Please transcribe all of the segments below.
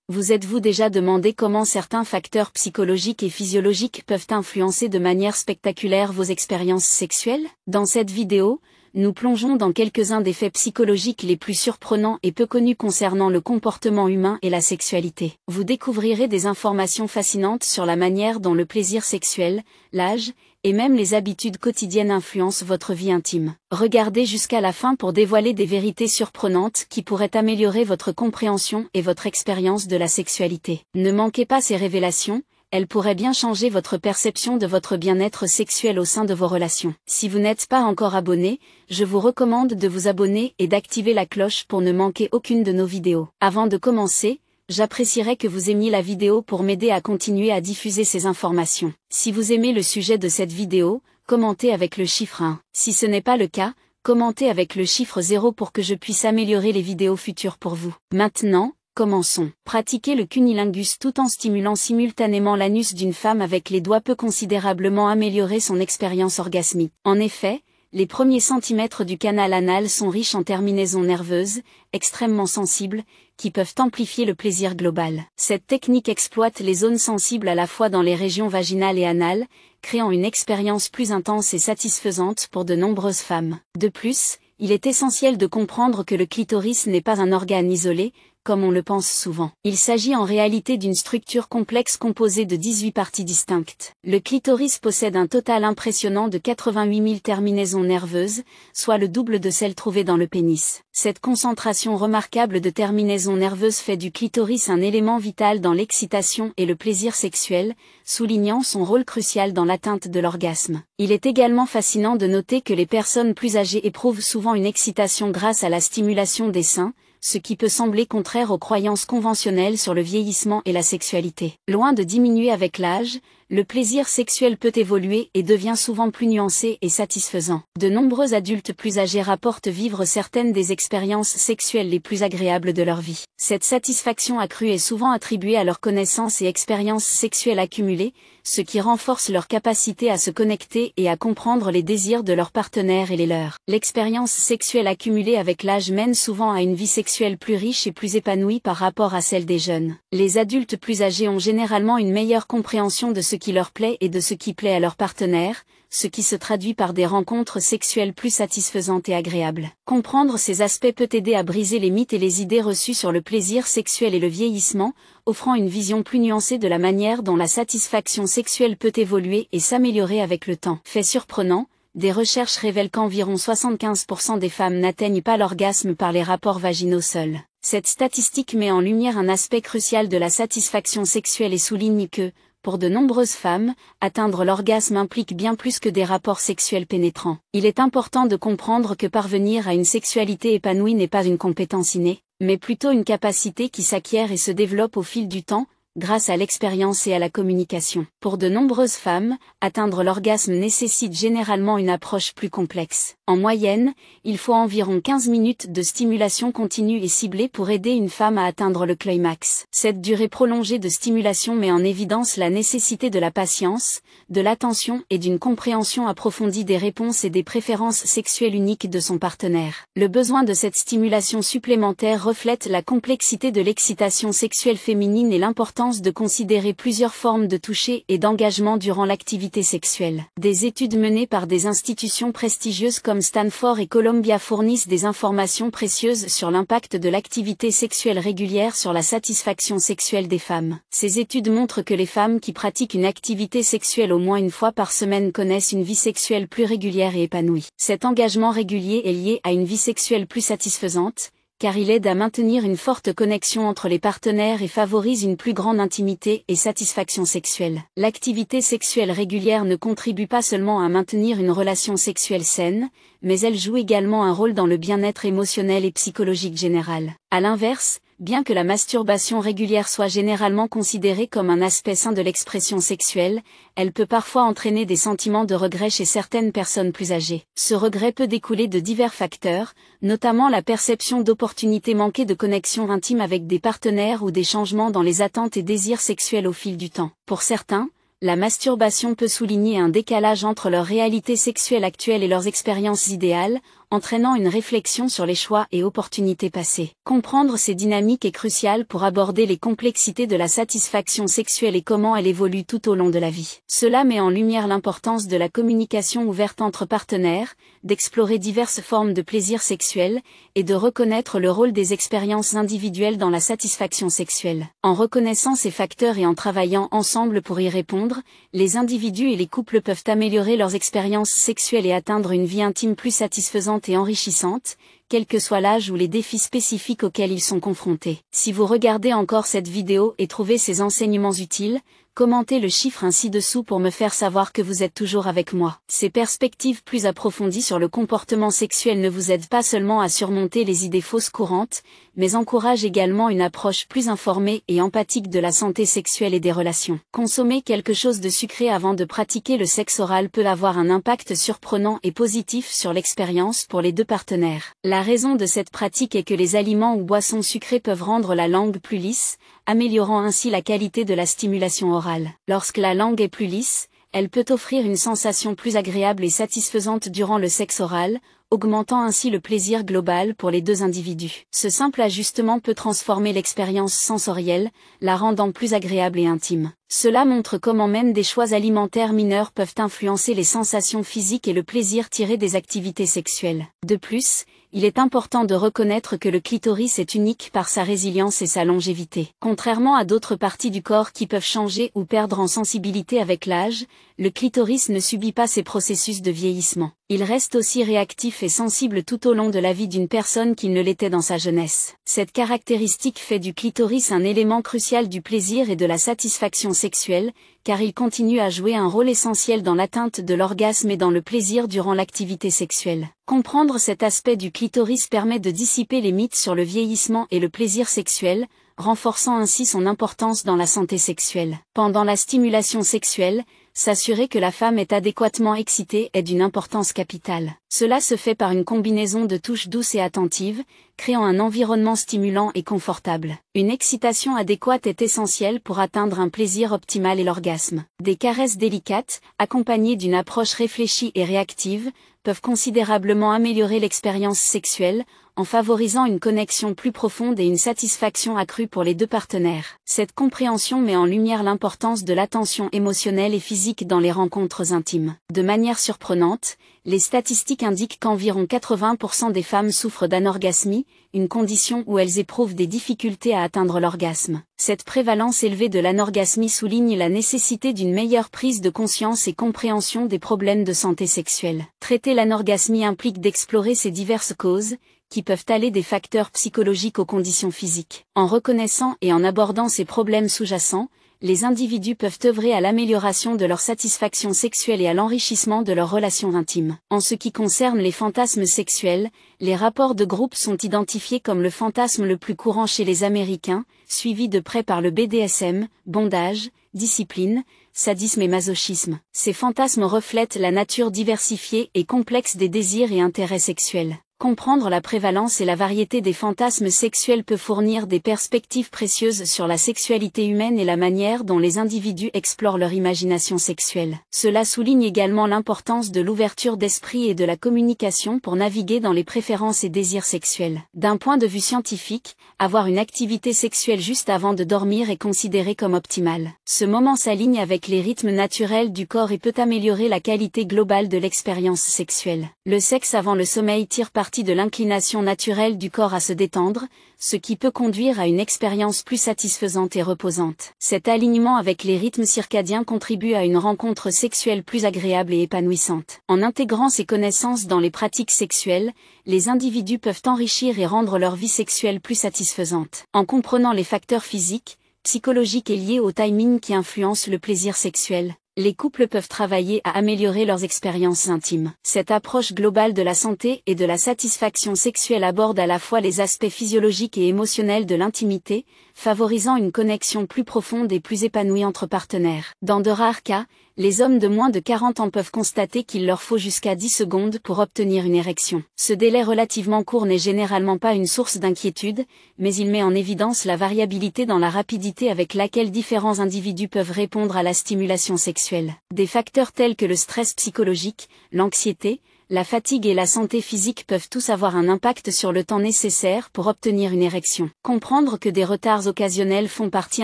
Vous êtes-vous déjà demandé comment certains facteurs psychologiques et physiologiques peuvent influencer de manière spectaculaire vos expériences sexuelles? Dans cette vidéo, nous plongeons dans quelques-uns des faits psychologiques les plus surprenants et peu connus concernant le comportement humain et la sexualité. Vous découvrirez des informations fascinantes sur la manière dont le plaisir sexuel, l'âge, et même les habitudes quotidiennes influencent votre vie intime. Regardez jusqu'à la fin pour dévoiler des vérités surprenantes qui pourraient améliorer votre compréhension et votre expérience de la sexualité. Ne manquez pas ces révélations, elles pourraient bien changer votre perception de votre bien-être sexuel au sein de vos relations. Si vous n'êtes pas encore abonné, je vous recommande de vous abonner et d'activer la cloche pour ne manquer aucune de nos vidéos. Avant de commencer, j'apprécierais que vous aimiez la vidéo pour m'aider à continuer à diffuser ces informations. Si vous aimez le sujet de cette vidéo, commentez avec le chiffre 1. Si ce n'est pas le cas, commentez avec le chiffre 0 pour que je puisse améliorer les vidéos futures pour vous. Maintenant, commençons. Pratiquer le cunnilingus tout en stimulant simultanément l'anus d'une femme avec les doigts peut considérablement améliorer son expérience orgasmique. En effet, les premiers centimètres du canal anal sont riches en terminaisons nerveuses, extrêmement sensibles, qui peuvent amplifier le plaisir global. Cette technique exploite les zones sensibles à la fois dans les régions vaginales et anales, créant une expérience plus intense et satisfaisante pour de nombreuses femmes. De plus, il est essentiel de comprendre que le clitoris n'est pas un organe isolé, comme on le pense souvent. Il s'agit en réalité d'une structure complexe composée de 18 parties distinctes. Le clitoris possède un total impressionnant de 88 000 terminaisons nerveuses, soit le double de celles trouvées dans le pénis. Cette concentration remarquable de terminaisons nerveuses fait du clitoris un élément vital dans l'excitation et le plaisir sexuel, soulignant son rôle crucial dans l'atteinte de l'orgasme. Il est également fascinant de noter que les personnes plus âgées éprouvent souvent une excitation grâce à la stimulation des seins, ce qui peut sembler contraire aux croyances conventionnelles sur le vieillissement et la sexualité. Loin de diminuer avec l'âge, le plaisir sexuel peut évoluer et devient souvent plus nuancé et satisfaisant. De nombreux adultes plus âgés rapportent vivre certaines des expériences sexuelles les plus agréables de leur vie. Cette satisfaction accrue est souvent attribuée à leurs connaissances et expériences sexuelles accumulées, ce qui renforce leur capacité à se connecter et à comprendre les désirs de leurs partenaires et les leurs. L'expérience sexuelle accumulée avec l'âge mène souvent à une vie sexuelle plus riche et plus épanouie par rapport à celle des jeunes. Les adultes plus âgés ont généralement une meilleure compréhension de ce qui leur plaît et de ce qui plaît à leur partenaire, ce qui se traduit par des rencontres sexuelles plus satisfaisantes et agréables. Comprendre ces aspects peut aider à briser les mythes et les idées reçues sur le plaisir sexuel et le vieillissement, offrant une vision plus nuancée de la manière dont la satisfaction sexuelle peut évoluer et s'améliorer avec le temps. Fait surprenant, des recherches révèlent qu'environ 75% des femmes n'atteignent pas l'orgasme par les rapports vaginaux seuls. Cette statistique met en lumière un aspect crucial de la satisfaction sexuelle et souligne que, pour de nombreuses femmes, atteindre l'orgasme implique bien plus que des rapports sexuels pénétrants. Il est important de comprendre que parvenir à une sexualité épanouie n'est pas une compétence innée, mais plutôt une capacité qui s'acquiert et se développe au fil du temps, grâce à l'expérience et à la communication. Pour de nombreuses femmes, atteindre l'orgasme nécessite généralement une approche plus complexe. En moyenne, il faut environ 15 minutes de stimulation continue et ciblée pour aider une femme à atteindre le climax. Cette durée prolongée de stimulation met en évidence la nécessité de la patience, de l'attention et d'une compréhension approfondie des réponses et des préférences sexuelles uniques de son partenaire. Le besoin de cette stimulation supplémentaire reflète la complexité de l'excitation sexuelle féminine et l'importance de considérer plusieurs formes de toucher et d'engagement durant l'activité sexuelle. Des études menées par des institutions prestigieuses comme Stanford et Columbia fournissent des informations précieuses sur l'impact de l'activité sexuelle régulière sur la satisfaction sexuelle des femmes. Ces études montrent que les femmes qui pratiquent une activité sexuelle au moins une fois par semaine connaissent une vie sexuelle plus régulière et épanouie. Cet engagement régulier est lié à une vie sexuelle plus satisfaisante, car il aide à maintenir une forte connexion entre les partenaires et favorise une plus grande intimité et satisfaction sexuelle. L'activité sexuelle régulière ne contribue pas seulement à maintenir une relation sexuelle saine, mais elle joue également un rôle dans le bien-être émotionnel et psychologique général. À l'inverse, bien que la masturbation régulière soit généralement considérée comme un aspect sain de l'expression sexuelle, elle peut parfois entraîner des sentiments de regret chez certaines personnes plus âgées. Ce regret peut découler de divers facteurs, notamment la perception d'opportunités manquées de connexion intime avec des partenaires ou des changements dans les attentes et désirs sexuels au fil du temps. Pour certains, la masturbation peut souligner un décalage entre leur réalité sexuelle actuelle et leurs expériences idéales, entraînant une réflexion sur les choix et opportunités passées. Comprendre ces dynamiques est crucial pour aborder les complexités de la satisfaction sexuelle et comment elle évolue tout au long de la vie. Cela met en lumière l'importance de la communication ouverte entre partenaires, d'explorer diverses formes de plaisir sexuel, et de reconnaître le rôle des expériences individuelles dans la satisfaction sexuelle. En reconnaissant ces facteurs et en travaillant ensemble pour y répondre, les individus et les couples peuvent améliorer leurs expériences sexuelles et atteindre une vie intime plus satisfaisante et enrichissante, quel que soit l'âge ou les défis spécifiques auxquels ils sont confrontés. Si vous regardez encore cette vidéo et trouvez ces enseignements utiles, commentez le chiffre ci-dessous pour me faire savoir que vous êtes toujours avec moi. Ces perspectives plus approfondies sur le comportement sexuel ne vous aident pas seulement à surmonter les idées fausses courantes, mais encouragent également une approche plus informée et empathique de la santé sexuelle et des relations. Consommer quelque chose de sucré avant de pratiquer le sexe oral peut avoir un impact surprenant et positif sur l'expérience pour les deux partenaires. La raison de cette pratique est que les aliments ou boissons sucrées peuvent rendre la langue plus lisse, améliorant ainsi la qualité de la stimulation orale. Lorsque la langue est plus lisse, elle peut offrir une sensation plus agréable et satisfaisante durant le sexe oral, augmentant ainsi le plaisir global pour les deux individus. Ce simple ajustement peut transformer l'expérience sensorielle, la rendant plus agréable et intime. Cela montre comment même des choix alimentaires mineurs peuvent influencer les sensations physiques et le plaisir tiré des activités sexuelles. De plus, il est important de reconnaître que le clitoris est unique par sa résilience et sa longévité. Contrairement à d'autres parties du corps qui peuvent changer ou perdre en sensibilité avec l'âge, le clitoris ne subit pas ces processus de vieillissement. Il reste aussi réactif et sensible tout au long de la vie d'une personne qu'il ne l'était dans sa jeunesse. Cette caractéristique fait du clitoris un élément crucial du plaisir et de la satisfaction sexuelle, car il continue à jouer un rôle essentiel dans l'atteinte de l'orgasme et dans le plaisir durant l'activité sexuelle. Comprendre cet aspect du clitoris permet de dissiper les mythes sur le vieillissement et le plaisir sexuel, renforçant ainsi son importance dans la santé sexuelle. Pendant la stimulation sexuelle, s'assurer que la femme est adéquatement excitée est d'une importance capitale. Cela se fait par une combinaison de touches douces et attentives, créant un environnement stimulant et confortable. Une excitation adéquate est essentielle pour atteindre un plaisir optimal et l'orgasme. Des caresses délicates, accompagnées d'une approche réfléchie et réactive, peuvent considérablement améliorer l'expérience sexuelle, en favorisant une connexion plus profonde et une satisfaction accrue pour les deux partenaires. Cette compréhension met en lumière l'importance de l'attention émotionnelle et physique dans les rencontres intimes. De manière surprenante, les statistiques indiquent qu'environ 80% des femmes souffrent d'anorgasmie, une condition où elles éprouvent des difficultés à atteindre l'orgasme. Cette prévalence élevée de l'anorgasmie souligne la nécessité d'une meilleure prise de conscience et compréhension des problèmes de santé sexuelle. Traiter l'anorgasmie implique d'explorer ses diverses causes, qui peuvent aller des facteurs psychologiques aux conditions physiques. En reconnaissant et en abordant ces problèmes sous-jacents, les individus peuvent œuvrer à l'amélioration de leur satisfaction sexuelle et à l'enrichissement de leurs relations intimes. En ce qui concerne les fantasmes sexuels, les rapports de groupe sont identifiés comme le fantasme le plus courant chez les Américains, suivi de près par le BDSM, bondage, discipline, sadisme et masochisme. Ces fantasmes reflètent la nature diversifiée et complexe des désirs et intérêts sexuels. Comprendre la prévalence et la variété des fantasmes sexuels peut fournir des perspectives précieuses sur la sexualité humaine et la manière dont les individus explorent leur imagination sexuelle. Cela souligne également l'importance de l'ouverture d'esprit et de la communication pour naviguer dans les préférences et désirs sexuels. D'un point de vue scientifique, avoir une activité sexuelle juste avant de dormir est considéré comme optimal. Ce moment s'aligne avec les rythmes naturels du corps et peut améliorer la qualité globale de l'expérience sexuelle. Le sexe avant le sommeil tire parti de l'inclination naturelle du corps à se détendre, ce qui peut conduire à une expérience plus satisfaisante et reposante. Cet alignement avec les rythmes circadiens contribue à une rencontre sexuelle plus agréable et épanouissante. En intégrant ces connaissances dans les pratiques sexuelles, les individus peuvent enrichir et rendre leur vie sexuelle plus satisfaisante. En comprenant les facteurs physiques, psychologiques et liés au timing qui influencent le plaisir sexuel, les couples peuvent travailler à améliorer leurs expériences intimes. Cette approche globale de la santé et de la satisfaction sexuelle aborde à la fois les aspects physiologiques et émotionnels de l'intimité, favorisant une connexion plus profonde et plus épanouie entre partenaires. Dans de rares cas, les hommes de moins de 40 ans peuvent constater qu'il leur faut jusqu'à 10 secondes pour obtenir une érection. Ce délai relativement court n'est généralement pas une source d'inquiétude, mais il met en évidence la variabilité dans la rapidité avec laquelle différents individus peuvent répondre à la stimulation sexuelle. Des facteurs tels que le stress psychologique, l'anxiété, La fatigue et la santé physique peuvent tous avoir un impact sur le temps nécessaire pour obtenir une érection. Comprendre que des retards occasionnels font partie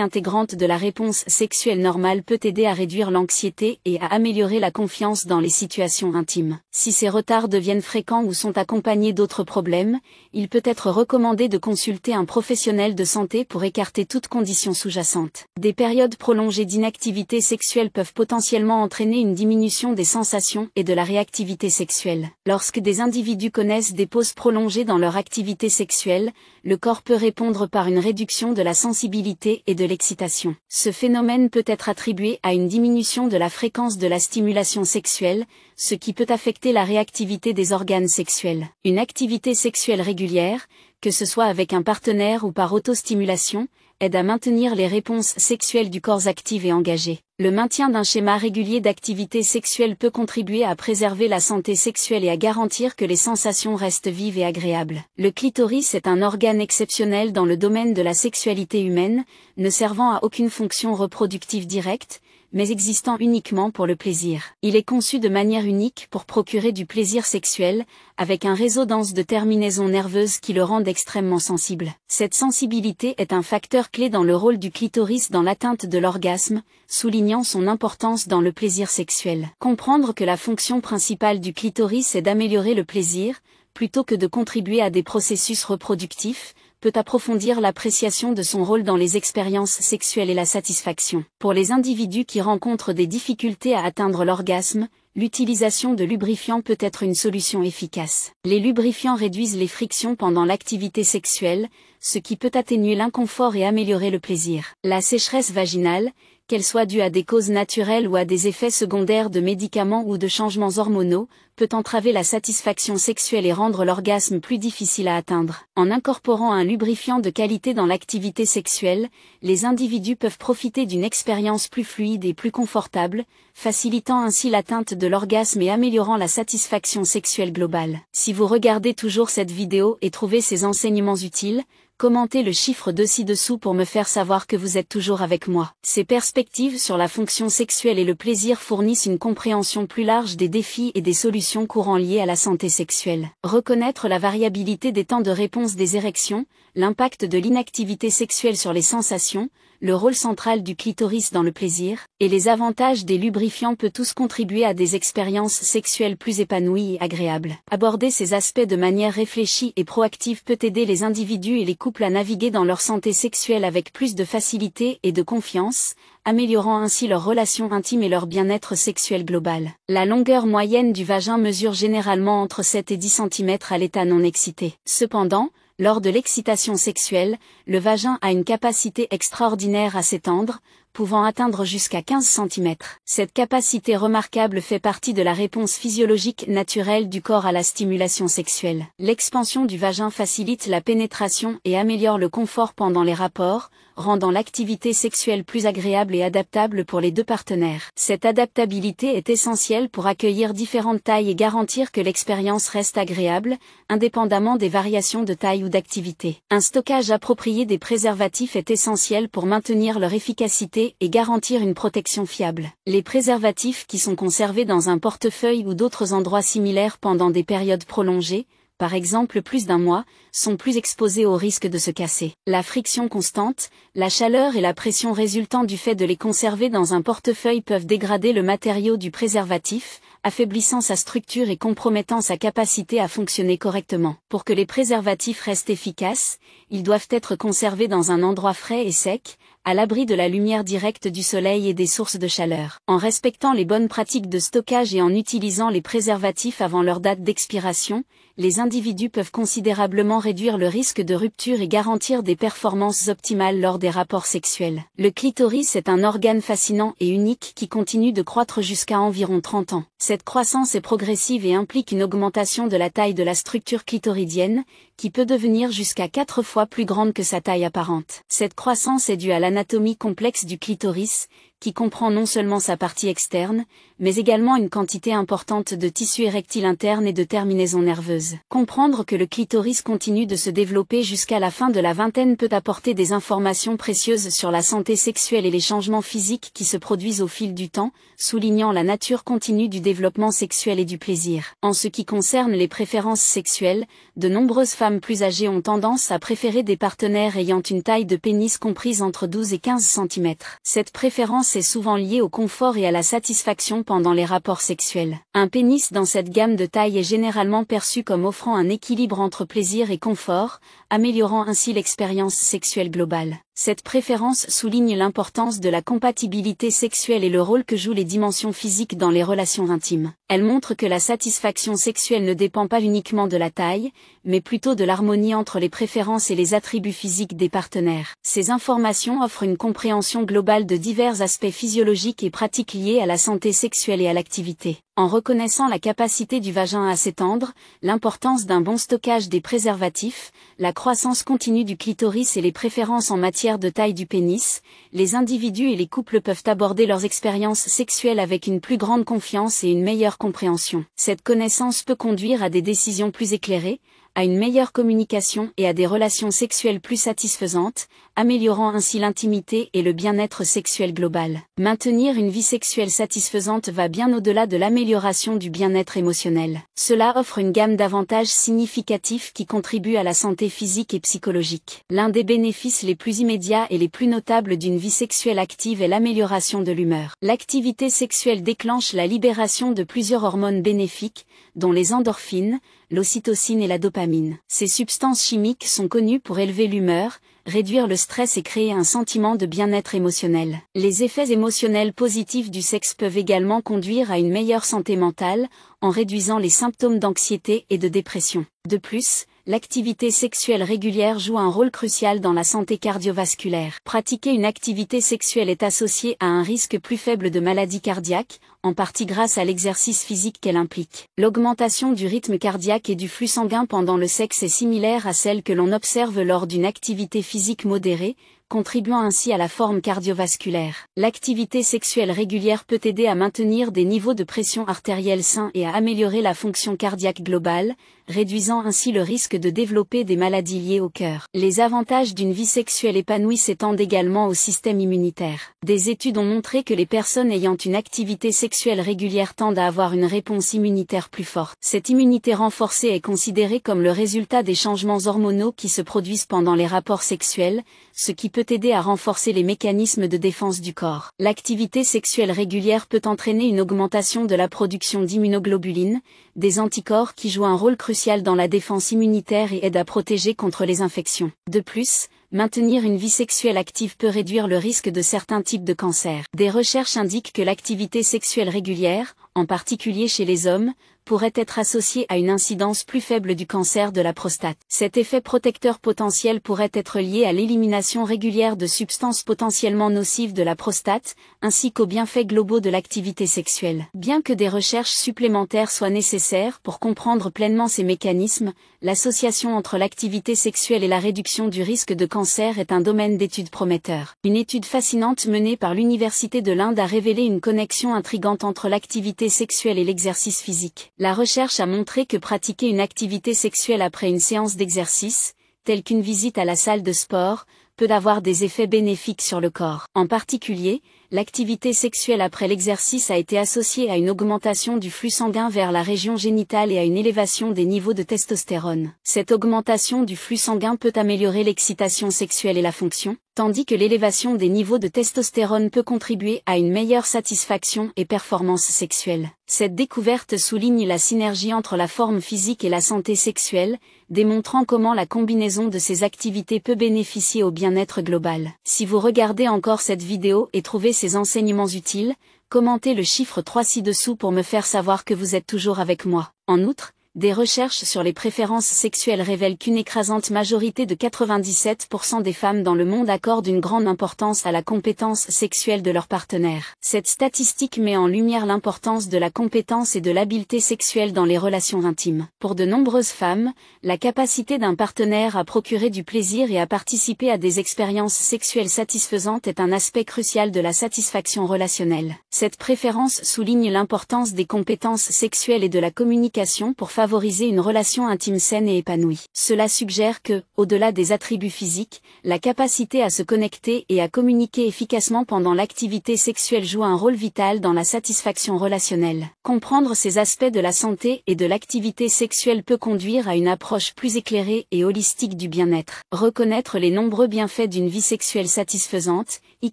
intégrante de la réponse sexuelle normale peut aider à réduire l'anxiété et à améliorer la confiance dans les situations intimes. Si ces retards deviennent fréquents ou sont accompagnés d'autres problèmes, il peut être recommandé de consulter un professionnel de santé pour écarter toute condition sous-jacente. Des périodes prolongées d'inactivité sexuelle peuvent potentiellement entraîner une diminution des sensations et de la réactivité sexuelle. Lorsque des individus connaissent des pauses prolongées dans leur activité sexuelle, le corps peut répondre par une réduction de la sensibilité et de l'excitation. Ce phénomène peut être attribué à une diminution de la fréquence de la stimulation sexuelle, ce qui peut affecter la réactivité des organes sexuels. Une activité sexuelle régulière, que ce soit avec un partenaire ou par autostimulation, aide à maintenir les réponses sexuelles du corps actives et engagées. Le maintien d'un schéma régulier d'activité sexuelle peut contribuer à préserver la santé sexuelle et à garantir que les sensations restent vives et agréables. Le clitoris est un organe exceptionnel dans le domaine de la sexualité humaine, ne servant à aucune fonction reproductive directe, mais existant uniquement pour le plaisir. Il est conçu de manière unique pour procurer du plaisir sexuel, avec un réseau dense de terminaisons nerveuses qui le rendent extrêmement sensible. Cette sensibilité est un facteur clé dans le rôle du clitoris dans l'atteinte de l'orgasme, soulignant son importance dans le plaisir sexuel. Comprendre que la fonction principale du clitoris est d'améliorer le plaisir, plutôt que de contribuer à des processus reproductifs, peut approfondir l'appréciation de son rôle dans les expériences sexuelles et la satisfaction. Pour les individus qui rencontrent des difficultés à atteindre l'orgasme, l'utilisation de lubrifiants peut être une solution efficace. Les lubrifiants réduisent les frictions pendant l'activité sexuelle, ce qui peut atténuer l'inconfort et améliorer le plaisir. La sécheresse vaginale, qu'elle soit due à des causes naturelles ou à des effets secondaires de médicaments ou de changements hormonaux, peut entraver la satisfaction sexuelle et rendre l'orgasme plus difficile à atteindre. En incorporant un lubrifiant de qualité dans l'activité sexuelle, les individus peuvent profiter d'une expérience plus fluide et plus confortable, facilitant ainsi l'atteinte de l'orgasme et améliorant la satisfaction sexuelle globale. Si vous regardez toujours cette vidéo et trouvez ces enseignements utiles, commentez le chiffre de ci-dessous pour me faire savoir que vous êtes toujours avec moi. Ces perspectives sur la fonction sexuelle et le plaisir fournissent une compréhension plus large des défis et des solutions courants liées à la santé sexuelle. Reconnaître la variabilité des temps de réponse des érections, l'impact de l'inactivité sexuelle sur les sensations, le rôle central du clitoris dans le plaisir, et les avantages des lubrifiants peut tous contribuer à des expériences sexuelles plus épanouies et agréables. Aborder ces aspects de manière réfléchie et proactive peut aider les individus et les couples à naviguer dans leur santé sexuelle avec plus de facilité et de confiance, améliorant ainsi leurs relations intimes et leur bien-être sexuel global. La longueur moyenne du vagin mesure généralement entre 7 et 10 cm à l'état non excité. Cependant, lors de l'excitation sexuelle, le vagin a une capacité extraordinaire à s'étendre, pouvant atteindre jusqu'à 15 cm. Cette capacité remarquable fait partie de la réponse physiologique naturelle du corps à la stimulation sexuelle. L'expansion du vagin facilite la pénétration et améliore le confort pendant les rapports, rendant l'activité sexuelle plus agréable et adaptable pour les deux partenaires. Cette adaptabilité est essentielle pour accueillir différentes tailles et garantir que l'expérience reste agréable, indépendamment des variations de taille ou d'activité. Un stockage approprié des préservatifs est essentiel pour maintenir leur efficacité et garantir une protection fiable. Les préservatifs qui sont conservés dans un portefeuille ou d'autres endroits similaires pendant des périodes prolongées, par exemple plus d'un mois, sont plus exposés au risque de se casser. La friction constante, la chaleur et la pression résultant du fait de les conserver dans un portefeuille peuvent dégrader le matériau du préservatif, affaiblissant sa structure et compromettant sa capacité à fonctionner correctement. Pour que les préservatifs restent efficaces, ils doivent être conservés dans un endroit frais et sec, à l'abri de la lumière directe du soleil et des sources de chaleur. En respectant les bonnes pratiques de stockage et en utilisant les préservatifs avant leur date d'expiration, les individus peuvent considérablement réduire le risque de rupture et garantir des performances optimales lors des rapports sexuels. Le clitoris est un organe fascinant et unique qui continue de croître jusqu'à environ 30 ans. Cette croissance est progressive et implique une augmentation de la taille de la structure clitoridienne, qui peut devenir jusqu'à 4 fois plus grande que sa taille apparente. Cette croissance est due à l'anatomie complexe du clitoris, qui comprend non seulement sa partie externe, mais également une quantité importante de tissu érectile interne et de terminaisons nerveuses. Comprendre que le clitoris continue de se développer jusqu'à la fin de la vingtaine peut apporter des informations précieuses sur la santé sexuelle et les changements physiques qui se produisent au fil du temps, soulignant la nature continue du développement sexuel et du plaisir. En ce qui concerne les préférences sexuelles, de nombreuses femmes plus âgées ont tendance à préférer des partenaires ayant une taille de pénis comprise entre 12 et 15 cm. Cette préférence est souvent liée au confort et à la satisfaction pendant les rapports sexuels. Un pénis dans cette gamme de taille est généralement perçu comme offrant un équilibre entre plaisir et confort, améliorant ainsi l'expérience sexuelle globale. Cette préférence souligne l'importance de la compatibilité sexuelle et le rôle que jouent les dimensions physiques dans les relations intimes. Elle montre que la satisfaction sexuelle ne dépend pas uniquement de la taille, mais plutôt de l'harmonie entre les préférences et les attributs physiques des partenaires. Ces informations offrent une compréhension globale de divers aspects physiologiques et pratiques liés à la santé sexuelle et à l'activité. En reconnaissant la capacité du vagin à s'étendre, l'importance d'un bon stockage des préservatifs, la croissance continue du clitoris et les préférences en matière de taille du pénis, les individus et les couples peuvent aborder leurs expériences sexuelles avec une plus grande confiance et une meilleure compréhension. Cette connaissance peut conduire à des décisions plus éclairées, à une meilleure communication et à des relations sexuelles plus satisfaisantes, améliorant ainsi l'intimité et le bien-être sexuel global. Maintenir une vie sexuelle satisfaisante va bien au-delà de l'amélioration du bien-être émotionnel. Cela offre une gamme d'avantages significatifs qui contribuent à la santé physique et psychologique. L'un des bénéfices les plus immédiats et les plus notables d'une vie sexuelle active est l'amélioration de l'humeur. L'activité sexuelle déclenche la libération de plusieurs hormones bénéfiques, dont les endorphines, l'ocytocine et la dopamine. Ces substances chimiques sont connues pour élever l'humeur, réduire le stress et créer un sentiment de bien-être émotionnel. Les effets émotionnels positifs du sexe peuvent également conduire à une meilleure santé mentale, en réduisant les symptômes d'anxiété et de dépression. De plus, l'activité sexuelle régulière joue un rôle crucial dans la santé cardiovasculaire. Pratiquer une activité sexuelle est associé à un risque plus faible de maladies cardiaques, en partie grâce à l'exercice physique qu'elle implique. L'augmentation du rythme cardiaque et du flux sanguin pendant le sexe est similaire à celle que l'on observe lors d'une activité physique modérée, contribuant ainsi à la forme cardiovasculaire. L'activité sexuelle régulière peut aider à maintenir des niveaux de pression artérielle sains et à améliorer la fonction cardiaque globale, réduisant ainsi le risque de développer des maladies liées au cœur. Les avantages d'une vie sexuelle épanouie s'étendent également au système immunitaire. Des études ont montré que les personnes ayant une activité sexuelle régulière tendent à avoir une réponse immunitaire plus forte. Cette immunité renforcée est considérée comme le résultat des changements hormonaux qui se produisent pendant les rapports sexuels, ce qui peut aider à renforcer les mécanismes de défense du corps. L'activité sexuelle régulière peut entraîner une augmentation de la production d'immunoglobulines, des anticorps qui jouent un rôle crucial dans la défense immunitaire et aident à protéger contre les infections. De plus, maintenir une vie sexuelle active peut réduire le risque de certains types de cancers. Des recherches indiquent que l'activité sexuelle régulière, en particulier chez les hommes, pourrait être associée à une incidence plus faible du cancer de la prostate. Cet effet protecteur potentiel pourrait être lié à l'élimination régulière de substances potentiellement nocives de la prostate, ainsi qu'aux bienfaits globaux de l'activité sexuelle. Bien que des recherches supplémentaires soient nécessaires pour comprendre pleinement ces mécanismes, l'association entre l'activité sexuelle et la réduction du risque de cancer est un domaine d'étude prometteur. Une étude fascinante menée par l'Université de l'Inde a révélé une connexion intrigante entre l'activité sexuelle et l'exercice physique. La recherche a montré que pratiquer une activité sexuelle après une séance d'exercice, telle qu'une visite à la salle de sport, peut avoir des effets bénéfiques sur le corps. En particulier, l'activité sexuelle après l'exercice a été associée à une augmentation du flux sanguin vers la région génitale et à une élévation des niveaux de testostérone. Cette augmentation du flux sanguin peut améliorer l'excitation sexuelle et la fonction, tandis que l'élévation des niveaux de testostérone peut contribuer à une meilleure satisfaction et performance sexuelle. Cette découverte souligne la synergie entre la forme physique et la santé sexuelle, démontrant comment la combinaison de ces activités peut bénéficier au bien-être global. Si vous regardez encore cette vidéo et trouvez ces enseignements utiles, commentez le chiffre 3 ci-dessous pour me faire savoir que vous êtes toujours avec moi. En outre, des recherches sur les préférences sexuelles révèlent qu'une écrasante majorité de 97% des femmes dans le monde accordent une grande importance à la compétence sexuelle de leur partenaire. Cette statistique met en lumière l'importance de la compétence et de l'habileté sexuelle dans les relations intimes. Pour de nombreuses femmes, la capacité d'un partenaire à procurer du plaisir et à participer à des expériences sexuelles satisfaisantes est un aspect crucial de la satisfaction relationnelle. Cette préférence souligne l'importance des compétences sexuelles et de la communication pour favoriser une relation intime saine et épanouie. Cela suggère que, au-delà des attributs physiques, la capacité à se connecter et à communiquer efficacement pendant l'activité sexuelle joue un rôle vital dans la satisfaction relationnelle. Comprendre ces aspects de la santé et de l'activité sexuelle peut conduire à une approche plus éclairée et holistique du bien-être. Reconnaître les nombreux bienfaits d'une vie sexuelle satisfaisante, y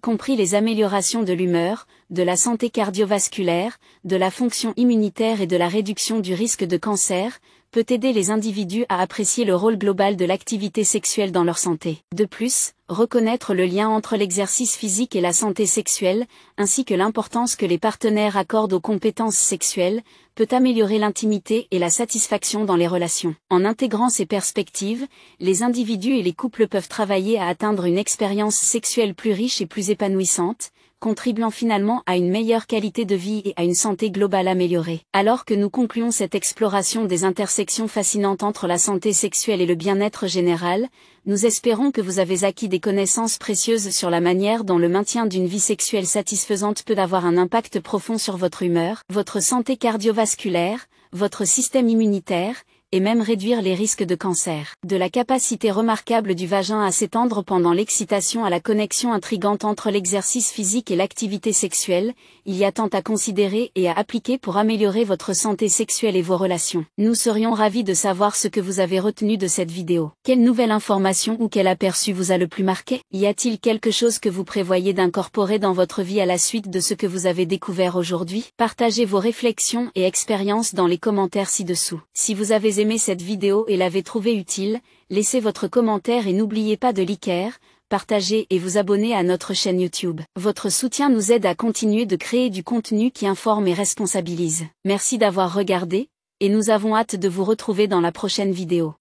compris les améliorations de l'humeur, de la santé cardiovasculaire, de la fonction immunitaire et de la réduction du risque de cancer, peut aider les individus à apprécier le rôle global de l'activité sexuelle dans leur santé. De plus, reconnaître le lien entre l'exercice physique et la santé sexuelle, ainsi que l'importance que les partenaires accordent aux compétences sexuelles, peut améliorer l'intimité et la satisfaction dans les relations. En intégrant ces perspectives, les individus et les couples peuvent travailler à atteindre une expérience sexuelle plus riche et plus épanouissante, contribuant finalement à une meilleure qualité de vie et à une santé globale améliorée. Alors que nous concluons cette exploration des intersections fascinantes entre la santé sexuelle et le bien-être général, nous espérons que vous avez acquis des connaissances précieuses sur la manière dont le maintien d'une vie sexuelle satisfaisante peut avoir un impact profond sur votre humeur, votre santé cardiovasculaire, votre système immunitaire, et même réduire les risques de cancer. De la capacité remarquable du vagin à s'étendre pendant l'excitation à la connexion intrigante entre l'exercice physique et l'activité sexuelle, il y a tant à considérer et à appliquer pour améliorer votre santé sexuelle et vos relations. Nous serions ravis de savoir ce que vous avez retenu de cette vidéo. Quelle nouvelle information ou quel aperçu vous a le plus marqué? Y a-t-il quelque chose que vous prévoyez d'incorporer dans votre vie à la suite de ce que vous avez découvert aujourd'hui? Partagez vos réflexions et expériences dans les commentaires ci-dessous. Si vous avez aimé cette vidéo et l'avez trouvée utile, laissez votre commentaire et n'oubliez pas de liker, partager et vous abonner à notre chaîne YouTube. Votre soutien nous aide à continuer de créer du contenu qui informe et responsabilise. Merci d'avoir regardé, et nous avons hâte de vous retrouver dans la prochaine vidéo.